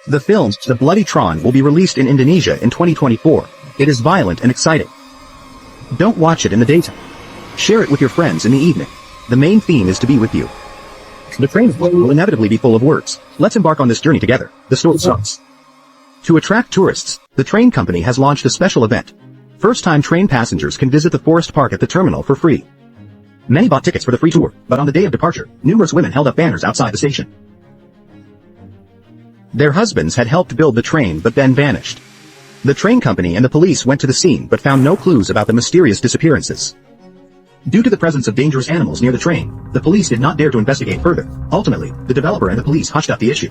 The film, The Bloody Tron, will be released in Indonesia in 2024. It is violent and exciting. Don't watch it in the daytime. Share it with your friends in the evening. The main theme is to be with you. The train will inevitably be full of words. Let's embark on this journey together. The story starts. To attract tourists, the train company has launched a special event. First-time train passengers can visit the forest park at the terminal for free. Many bought tickets for the free tour, but on the day of departure, numerous women held up banners outside the station. Their husbands had helped build the train but then vanished. The train company and the police went to the scene but found no clues about the mysterious disappearances. Due to the presence of dangerous animals near the train, the police did not dare to investigate further. Ultimately, the developer and the police hushed up the issue.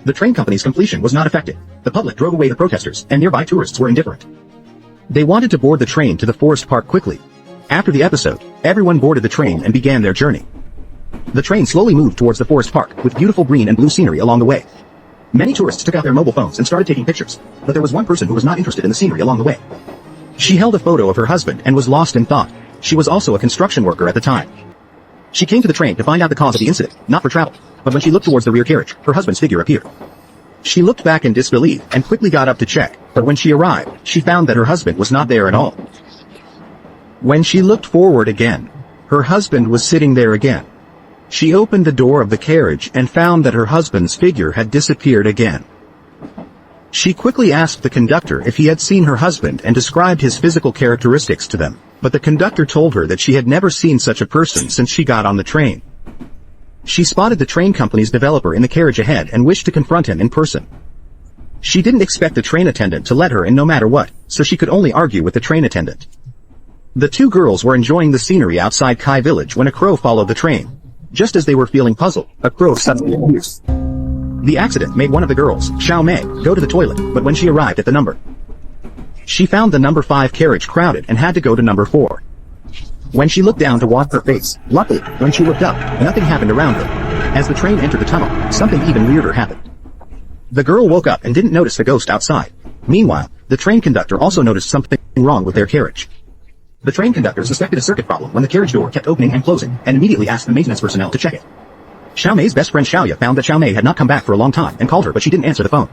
The train company's completion was not affected. The public drove away the protesters, and nearby tourists were indifferent. They wanted to board the train to the forest park quickly. After the episode, everyone boarded the train and began their journey. The train slowly moved towards the forest park, with beautiful green and blue scenery along the way. Many tourists took out their mobile phones and started taking pictures, but there was one person who was not interested in the scenery along the way. She held a photo of her husband and was lost in thought. She was also a construction worker at the time. She came to the train to find out the cause of the incident, not for travel, but when she looked towards the rear carriage, her husband's figure appeared. She looked back in disbelief and quickly got up to check, but when she arrived, she found that her husband was not there at all. When she looked forward again, her husband was sitting there again. She opened the door of the carriage and found that her husband's figure had disappeared again. She quickly asked the conductor if he had seen her husband and described his physical characteristics to them, but the conductor told her that she had never seen such a person since she got on the train. She spotted the train company's developer in the carriage ahead and wished to confront him in person. She didn't expect the train attendant to let her in no matter what, so she could only argue with the train attendant. The two girls were enjoying the scenery outside Kai village when a crow followed the train. Just as they were feeling puzzled, a crow suddenly appeared. The accident made one of the girls, Xiao Mei, go to the toilet, but when she arrived at the number, she found the number 5 carriage crowded and had to go to number 4. When she looked down to wash her face, luckily, when she looked up, nothing happened around her. As the train entered the tunnel, something even weirder happened. The girl woke up and didn't notice the ghost outside. Meanwhile, the train conductor also noticed something wrong with their carriage. The train conductor suspected a circuit problem when the carriage door kept opening and closing, and immediately asked the maintenance personnel to check it. Xiao Mei's best friend Xiaoya found that Xiao Mei had not come back for a long time and called her, but she didn't answer the phone.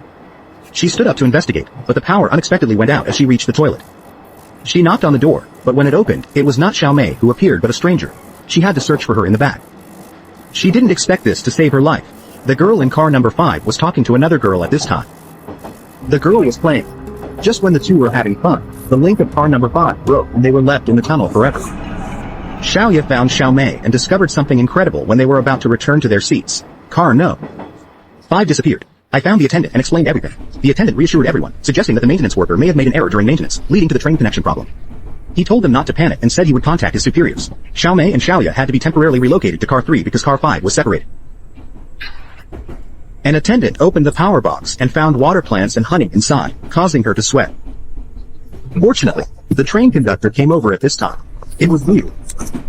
She stood up to investigate, but the power unexpectedly went out as she reached the toilet. She knocked on the door, but when it opened, it was not Xiao Mei who appeared but a stranger. She had to search for her in the back. She didn't expect this to save her life. The girl in car number 5 was talking to another girl at this time. The girl was playing. Just when the two were having fun, the link of car number 5 broke and they were left in the tunnel forever. Xiaoya found Xiao Mei and discovered something incredible when they were about to return to their seats. Car no. 5 disappeared. I found the attendant and explained everything. The attendant reassured everyone, suggesting that the maintenance worker may have made an error during maintenance, leading to the train connection problem. He told them not to panic and said he would contact his superiors. Xiao Mei and Xiaoya had to be temporarily relocated to car 3 because car 5 was separated. An attendant opened the power box and found water plants and honey inside, causing her to sweat. Fortunately, the train conductor came over at this time. It was weird.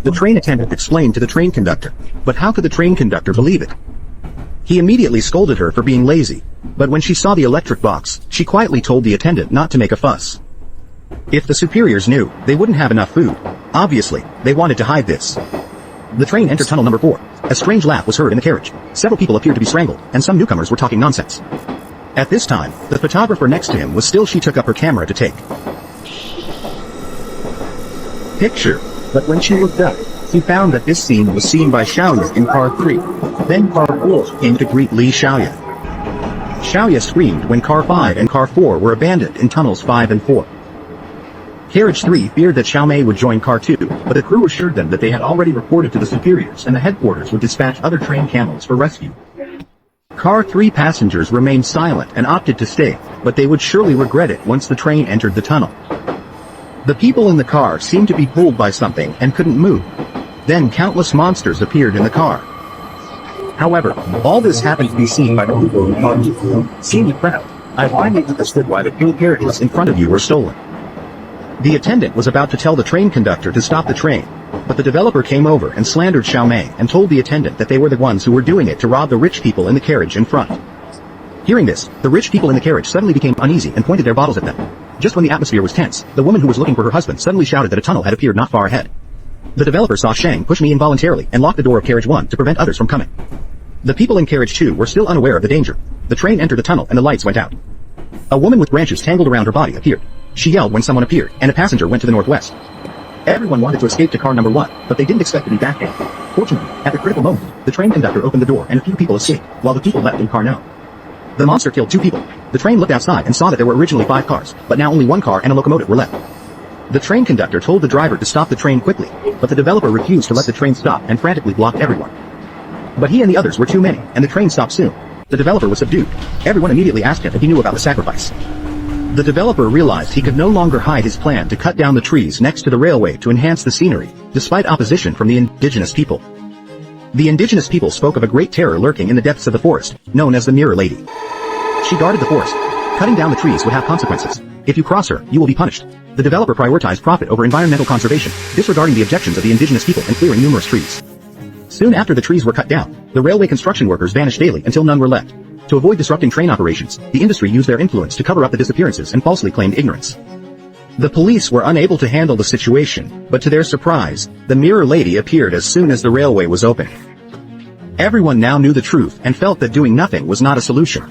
The train attendant explained to the train conductor, but how could the train conductor believe it? He immediately scolded her for being lazy, but when she saw the electric box, she quietly told the attendant not to make a fuss. If the superiors knew, they wouldn't have enough food. Obviously, they wanted to hide this. The train entered tunnel number 4. A strange laugh was heard in the carriage. Several people appeared to be strangled, and some newcomers were talking nonsense. At this time, the photographer next to him was still. She took up her camera to take picture, but when she looked up, she found that this scene was seen by Xiaoya in car 3. Then car 4 came to greet Li Xiaoya. Xiaoya screamed when car 5 and car 4 were abandoned in tunnels 5 and 4. Carriage 3 feared that Xiao Mei would join car 2, but the crew assured them that they had already reported to the superiors and the headquarters would dispatch other train camels for rescue. Car 3 passengers remained silent and opted to stay, but they would surely regret it once the train entered the tunnel. The people in the car seemed to be pulled by something and couldn't move. Then countless monsters appeared in the car. However, all this happened to be seen by the people in car 2. Seeing the crowd, I finally understood why the 2 carriages in front of you were stolen. The attendant was about to tell the train conductor to stop the train, but the developer came over and slandered Xiao Mei and told the attendant that they were the ones who were doing it to rob the rich people in the carriage in front. Hearing this, the rich people in the carriage suddenly became uneasy and pointed their bottles at them. Just when the atmosphere was tense, the woman who was looking for her husband suddenly shouted that a tunnel had appeared not far ahead. The developer saw Shang push me involuntarily and locked the door of carriage 1 to prevent others from coming. The people in carriage 2 were still unaware of the danger. The train entered the tunnel and the lights went out. A woman with branches tangled around her body appeared. She yelled when someone appeared, and a passenger went to the northwest. Everyone wanted to escape to car number 1, but they didn't expect to be back there. Fortunately, at the critical moment, the train conductor opened the door and a few people escaped, while the people left in car no. The monster killed 2 people. The train looked outside and saw that there were originally 5 cars, but now only 1 car and a locomotive were left. The train conductor told the driver to stop the train quickly, but the developer refused to let the train stop and frantically blocked everyone. But he and the others were too many, and the train stopped soon. The developer was subdued. Everyone immediately asked him if he knew about the sacrifice. The developer realized he could no longer hide his plan to cut down the trees next to the railway to enhance the scenery, despite opposition from the indigenous people. The indigenous people spoke of a great terror lurking in the depths of the forest, known as the Mirror Lady. She guarded the forest. Cutting down the trees would have consequences. If you cross her, you will be punished. The developer prioritized profit over environmental conservation, disregarding the objections of the indigenous people and clearing numerous trees. Soon after the trees were cut down, the railway construction workers vanished daily until none were left. To avoid disrupting train operations, the industry used their influence to cover up the disappearances and falsely claimed ignorance. The police were unable to handle the situation, but to their surprise, the Mirror Lady appeared as soon as the railway was open. Everyone now knew the truth and felt that doing nothing was not a solution.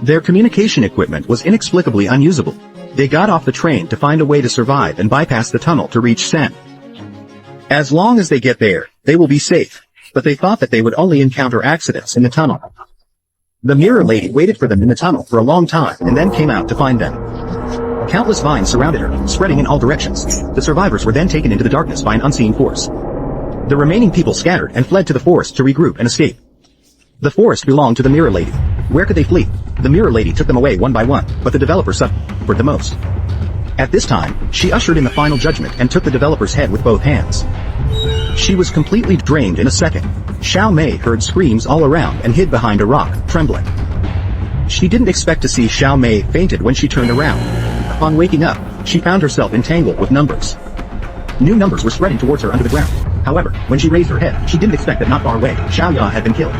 Their communication equipment was inexplicably unusable. They got off the train to find a way to survive and bypass the tunnel to reach Sen. As long as they get there, they will be safe, but they thought that they would only encounter accidents in the tunnel. The Mirror Lady waited for them in the tunnel for a long time and then came out to find them. Countless vines surrounded her, spreading in all directions. The survivors were then taken into the darkness by an unseen force. The remaining people scattered and fled to the forest to regroup and escape. The forest belonged to the Mirror Lady. Where could they flee? The Mirror Lady took them away one by one, but the developer suffered the most. At this time, she ushered in the final judgment and took the developer's head with both hands. She was completely drained in a second. Xiao Mei heard screams all around and hid behind a rock, trembling. She didn't expect to see Xiao Mei fainted when she turned around. Upon waking up, she found herself entangled with numbers. New numbers were spreading towards her under the ground. However, when she raised her head, she didn't expect that not far away, Xiao Ya had been killed.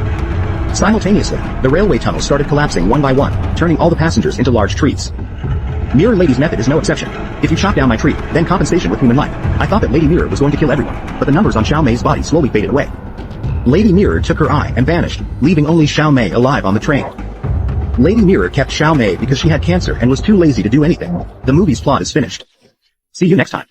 Simultaneously, the railway tunnel started collapsing one by one, turning all the passengers into large trees. Mirror Lady's method is no exception. If you chop down my tree, then compensation with human life. I thought that Lady Mirror was going to kill everyone, but the numbers on Xiao Mei's body slowly faded away. Lady Mirror took her eye and vanished, leaving only Xiao Mei alive on the train. Lady Mirror kept Xiao Mei because she had cancer and was too lazy to do anything. The movie's plot is finished. See you next time.